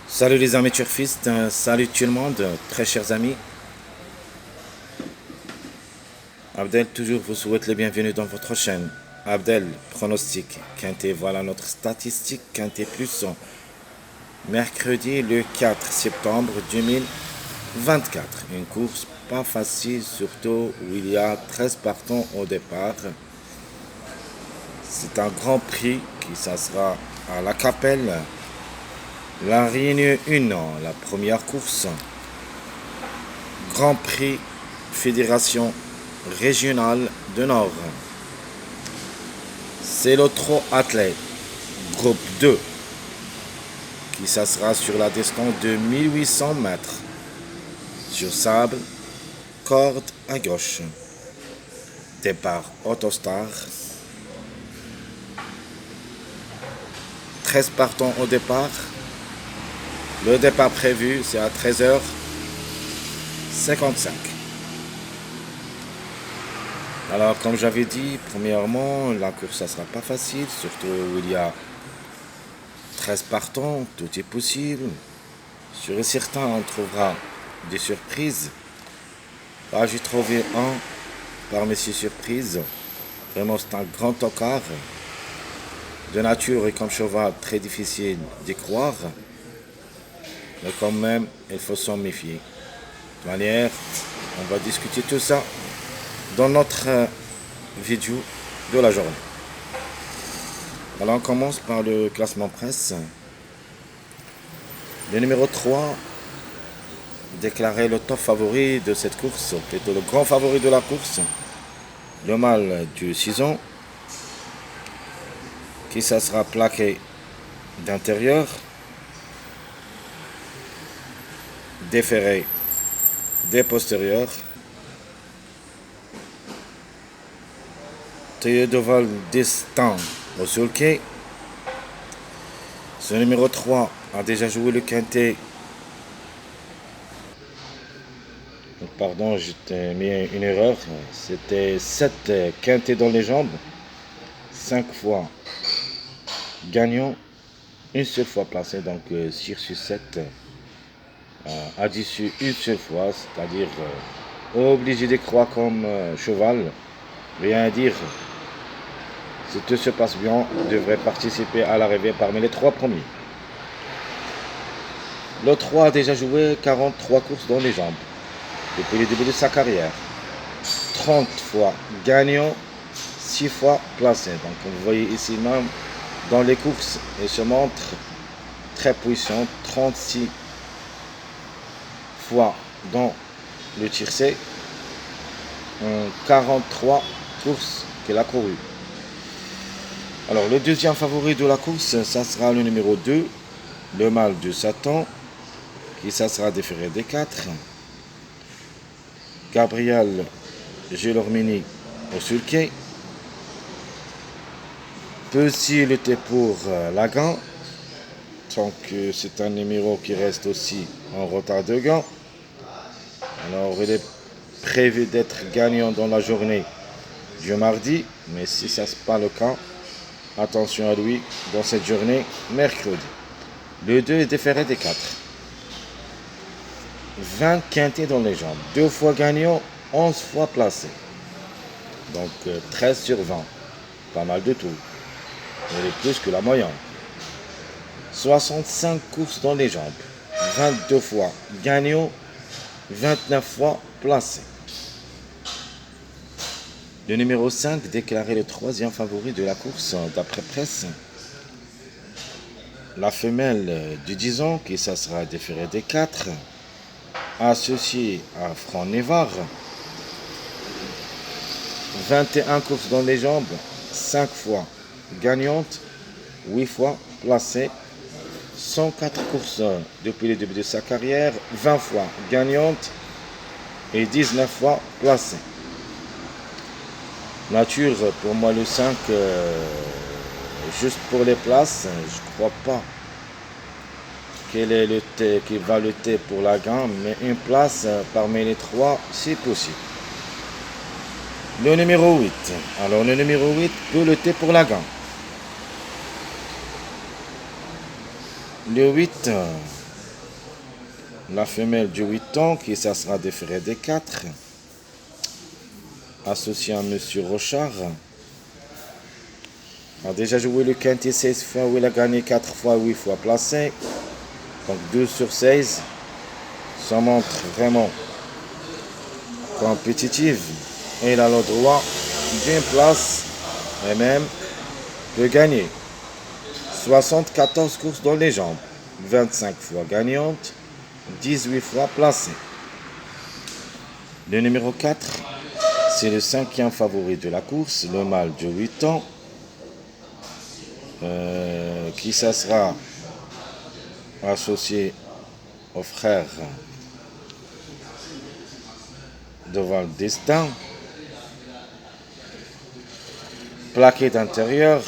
Salut les amis turfistes, salut tout le monde, très chers amis. Abdel toujours vous souhaite les bienvenus dans votre chaîne. Abdel, pronostic, Quintet, voilà notre statistique Quintet Plus. Mercredi le 4 septembre 2024. Une course pas facile, surtout où il y a 13 partants au départ. C'est un grand prix qui s'assera à la Capelle. La Réunion 1, la première course. Grand Prix Fédération Régionale de Nord. C'est le trot athlète, groupe 2, qui s'assera sur la distance de 1800 mètres. Sur sable, corde à gauche. Départ Autostar. 13 partants au départ. Le départ prévu, c'est à 13h55. Alors, comme j'avais dit, premièrement, la course, ça sera pas facile, surtout où il y a 13 partants, tout est possible. Sur certains, on trouvera des surprises. Là, j'ai trouvé un parmi ces surprises. Vraiment, c'est un grand tocard. De nature et comme cheval, très difficile d'y croire. Mais quand même, il faut s'en méfier. De toute manière, on va discuter tout ça dans notre vidéo de la journée. Alors on commence par le classement presse. Le numéro 3, déclaré le top favori de cette course, plutôt le grand favori de la course, le mâle du 6 ans, qui ça sera plaqué d'intérieur, déféré des postérieurs. Théodore Destin au sulky. Ce numéro 3 a déjà joué le quintet. Pardon, j'ai mis une erreur. C'était 7 quintets dans les jambes. 5 fois gagnant. Une seule fois placé. Donc 6 sur 7 addition une seule fois. C'est-à-dire obligé de croire comme cheval. Rien à dire. Si tout se passe bien, devrait participer à l'arrivée parmi les 3 premiers. Le 3 a déjà joué 43 courses dans les jambes depuis le début de sa carrière. 30 fois gagnant, 6 fois placé. Donc vous voyez ici même dans les courses, il se montre très puissant. 36 fois dans le tiercé, 43 courses qu'il a couru. Alors le deuxième favori de la course, ça sera le numéro 2, le mâle de Satan, qui ça sera déféré des 4. Gabriel Gelormini au sulky. Peut aussi lutter pour la gant, tant que c'est un numéro qui reste aussi en retard de gant. Alors il est prévu d'être gagnant dans la journée du mardi, mais si ça n'est pas le cas, attention à lui dans cette journée mercredi. Le 2 est déféré des 4. 20 quintés dans les jambes, 2 fois gagnant, 11 fois placé. Donc 13 sur 20, pas mal de tout. Il est plus que la moyenne. 65 courses dans les jambes, 22 fois gagnant, 29 fois placé. Le numéro 5, déclaré le troisième favori de la course d'après presse. La femelle du 10 ans, qui ça sera déférée des 4, associée à Franc Névar. 21 courses dans les jambes, 5 fois gagnante, 8 fois placée. 104 courses depuis le début de sa carrière, 20 fois gagnante et 19 fois placée. Nature, pour moi le 5, juste pour les places, je crois pas qu'il va lutter pour la gagne, mais une place parmi les 3, c'est possible. Le numéro 8. Alors le numéro 8 peut lutter pour la gagne. Le 8 la femelle du 8 ans qui ça sera déféré des 4, associé à Monsieur Rochard. A déjà joué le quintet 16 fois où il a gagné 4 fois 8 fois placé. Donc 12 sur 16. Ça montre vraiment compétitive. Et il a le droit d'une place et même de gagner 74 courses dans les jambes, 25 fois gagnante, 18 fois placée. Le numéro 4, c'est le 5e favori de la course, le mâle de 8 ans, qui ça sera associé au frère de Val Destin. Plaqué d'intérieur,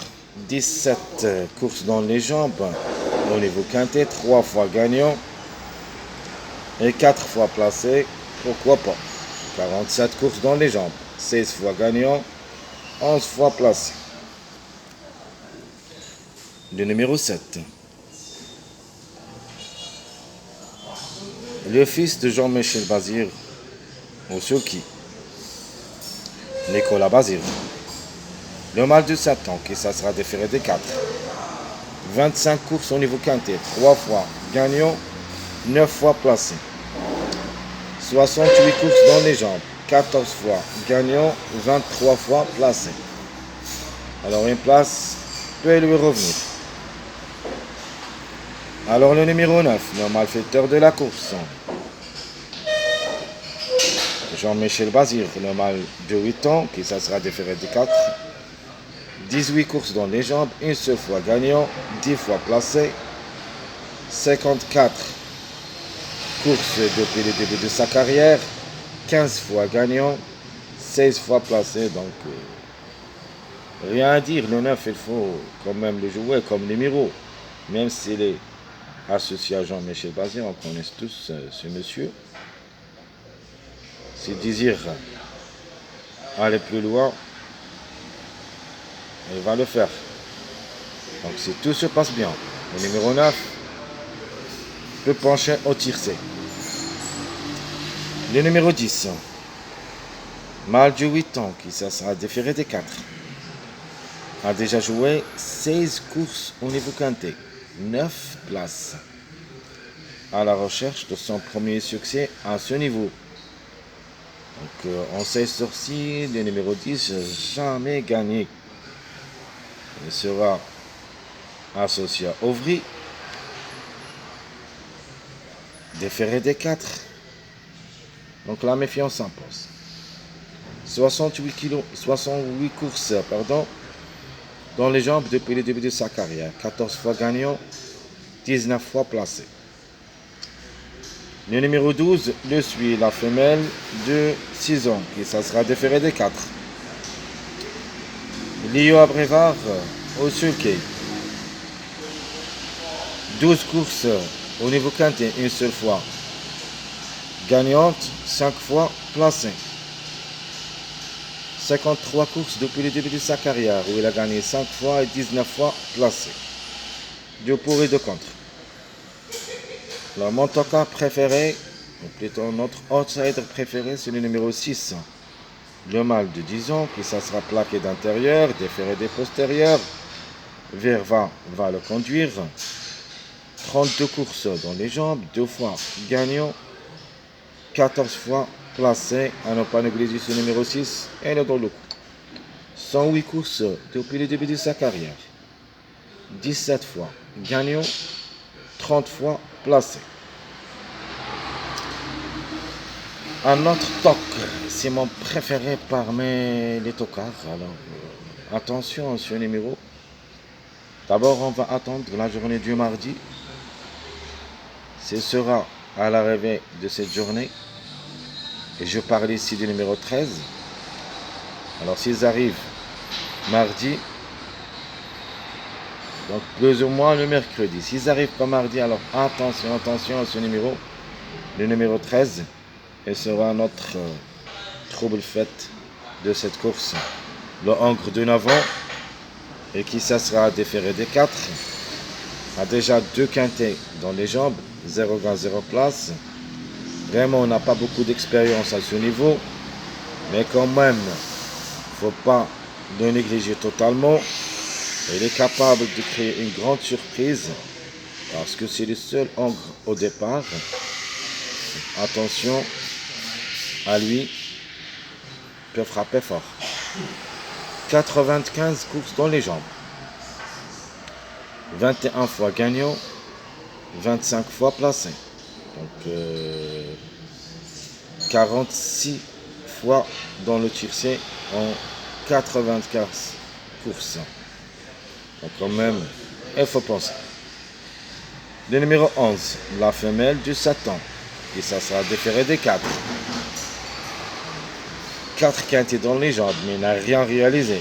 17 courses dans les jambes au niveau quintet, 3 fois gagnant et 4 fois placé, pourquoi pas. 47 courses dans les jambes, 16 fois gagnant, 11 fois placé. Le numéro 7. Le fils de Jean-Michel Bazir, au Souki, Nicolas Bazir. Le mâle de 7 ans, qui ça sera déféré des 4. 25 courses au niveau quintet, 3 fois gagnant, 9 fois placé. 68 courses dans les jambes, 14 fois gagnant, 23 fois placé. Alors une place peut lui revenir. Alors le numéro 9, le malfaiteur de la course. Jean-Michel Bazir, le mâle de 8 ans, qui ça sera déféré des 4. 18 courses dans les jambes, une seule fois gagnant, 10 fois placé, 54 courses depuis le début de sa carrière, 15 fois gagnant, 16 fois placé, donc rien à dire, le 9 il faut quand même le jouer comme numéro, même s'il est associé à Jean-Michel Bazir, on connaît tous ce monsieur. S'il désire aller plus loin, il va le faire. Donc si tout se passe bien, le numéro 9 peut pencher au tiercé. Le numéro 10, mâle de 8 ans, qui ça sera déféré des 4, a déjà joué 16 courses au niveau quintet, 9 places, à la recherche de son premier succès à ce niveau. Donc en 16 sorties, le numéro 10 jamais gagné. Il sera associé à Auvry, déféré des 4. Donc la méfiance s'impose. 68 courses dans les jambes depuis le début de sa carrière. 14 fois gagnant, 19 fois placé. Le numéro 12 le suit, la femelle de 6 ans, qui ça sera déféré des 4. Lio Abrévard au sulky. 12 courses au niveau quintet, une seule fois gagnante, 5 fois placée. 53 courses depuis le début de sa carrière, où il a gagné 5 fois et 19 fois placé. De pour et de contre. Le montoka préféré, ou plutôt notre outsider préféré, c'est le numéro 6. Le mâle de 10 ans, qui ça sera plaqué d'intérieur, déféré des postérieurs. Verva va le conduire. 32 courses dans les jambes, 2 fois gagnant, 14 fois placé, à ne pas négliger ce numéro 6 et le dans le coup. 108 courses depuis le début de sa carrière, 17 fois gagnant, 30 fois placé. Un autre toc, c'est mon préféré parmi les tocards. Alors attention à ce numéro. D'abord, on va attendre la journée du mardi. Ce sera à l'arrivée de cette journée. Et je parle ici du numéro 13. Alors s'ils arrivent mardi, donc plus ou moins le mercredi. S'ils n'arrivent pas mardi, alors attention à ce numéro. Le numéro 13. Et sera notre trouble fête de cette course. Le Hongre de 9 ans. Et qui ça sera déféré des 4. A déjà 2 quintets dans les jambes. 0 gain, 0 place. Vraiment, on n'a pas beaucoup d'expérience à ce niveau. Mais quand même, il ne faut pas le négliger totalement. Il est capable de créer une grande surprise parce que c'est le seul angre au départ. Attention à lui, il peut frapper fort. 95 courses dans les jambes. 21 fois gagnant, 25 fois placé. Donc 46 fois dans le tiercé en 95 courses. Donc quand même, il faut penser. Le numéro 11, la femelle du Satan. Et ça sera déféré des 4. 4 quintés dans les jambes, mais il n'a rien réalisé.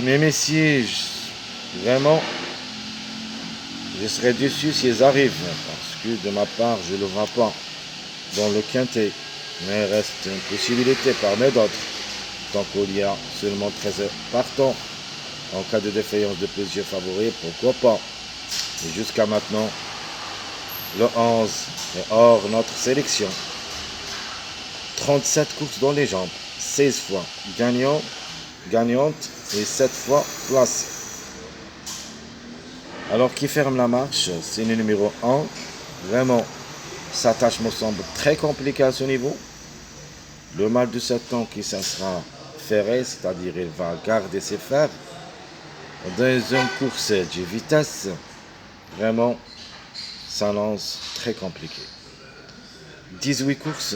Même si, vraiment, je serais déçu s'ils arrivent. Parce que de ma part, je ne le vois pas dans le quintet. Mais il reste une possibilité parmi d'autres. Tant qu'il y a seulement 13 partants. En cas de défaillance de plusieurs favoris, pourquoi pas. Et jusqu'à maintenant, le 11 est hors notre sélection. 37 courses dans les jambes, 16 fois gagnante et 7 fois placée. Alors qui ferme la marche, c'est le numéro 1. Vraiment, sa tâche me semble très compliquée à ce niveau. Le mâle de 7 ans qui ça sera ferré, c'est-à-dire il va garder ses fers. Dans une course de vitesse, vraiment, ça lance très compliqué. 18 courses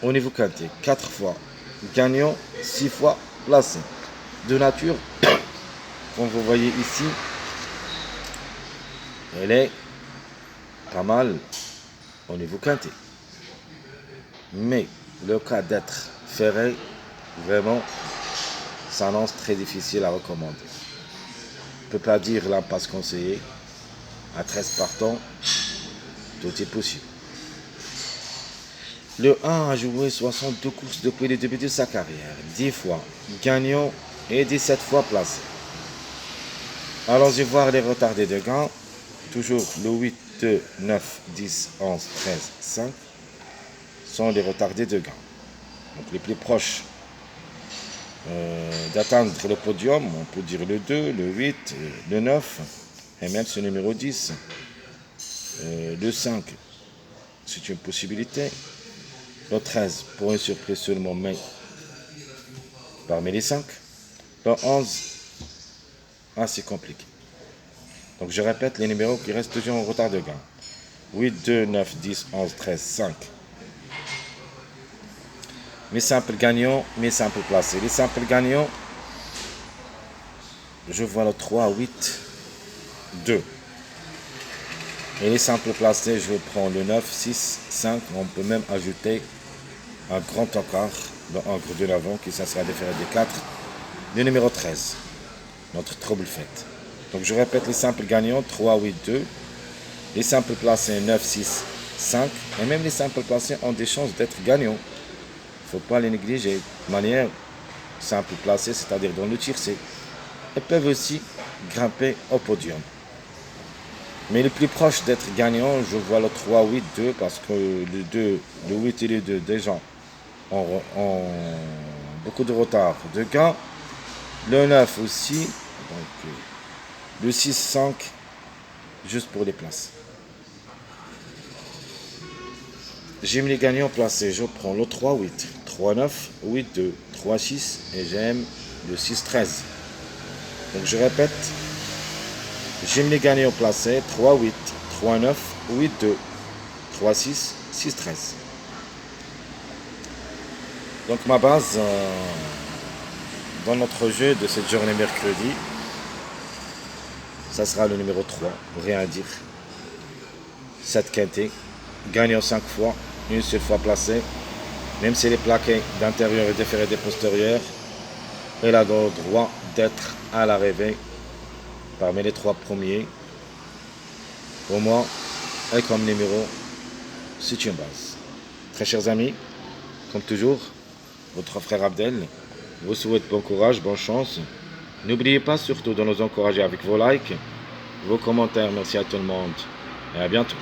au niveau quintet, 4 fois gagnant, 6 fois placé. De nature, comme vous voyez ici, elle est pas mal au niveau quintet. Mais le cas d'être ferré, vraiment, ça lance très difficile à recommander. Je ne peux pas dire l'impasse conseillée. À 13 partants, tout est possible. Le 1 a joué 62 courses depuis le début de sa carrière, 10 fois gagnant et 17 fois placé. Allons-y voir les retardés de gain. Toujours le 8, 2, 9, 10, 11, 13, 5 sont les retardés de gain. Donc les plus proches d'atteindre le podium, on peut dire le 2, le 8, le 9 et même ce numéro 10. Le 5, c'est une possibilité. Le 13, pour une surprise seulement, mais parmi les 5. Le 11, assez compliqué. Donc je répète les numéros qui restent toujours en retard de gain. 8, 2, 9, 10, 11, 13, 5. Mes simples gagnants, mes simples placés. Les simples gagnants, je vois le 3, 8, 2. Et les simples placés, je prends le 9, 6, 5. On peut même ajouter un grand encart, le encre de l'avant, qui ça sera déféré des 4. Le numéro 13, notre trouble fête. Donc je répète les simples gagnants, 3, 8, 2. Les simples placés, 9, 6, 5. Et même les simples placés ont des chances d'être gagnants. Il ne faut pas les négliger. De manière simple placée, c'est-à-dire dans le tiercé. Ils peuvent aussi grimper au podium. Mais le plus proche d'être gagnant, je vois le 3, 8, 2, parce que le 2, le 8 et le 2, déjà, ont beaucoup de retard de gain. Le 9 aussi. Donc, le 6, 5, juste pour les places. J'aime les gagnants placés. Je prends le 3, 8, 3, 9, 8, 2, 3, 6 et j'aime le 6, 13. Donc je répète. J'aime les gagnants placés. 3, 8, 3, 9, 8, 2, 3, 6, 6, 13. Donc ma base dans notre jeu de cette journée mercredi, ça sera le numéro 3, rien à dire. 7 quintés, gagnant 5 fois, une seule fois placé. Même s'il est plaqué d'intérieur et déféré des postérieurs, il a le droit d'être à l'arrivée parmi les 3 premiers. Pour moi, et comme numéro, c'est une base. Très chers amis, comme toujours, votre frère Abdel vous souhaite bon courage, bonne chance. N'oubliez pas surtout de nous encourager avec vos likes, vos commentaires. Merci à tout le monde et à bientôt.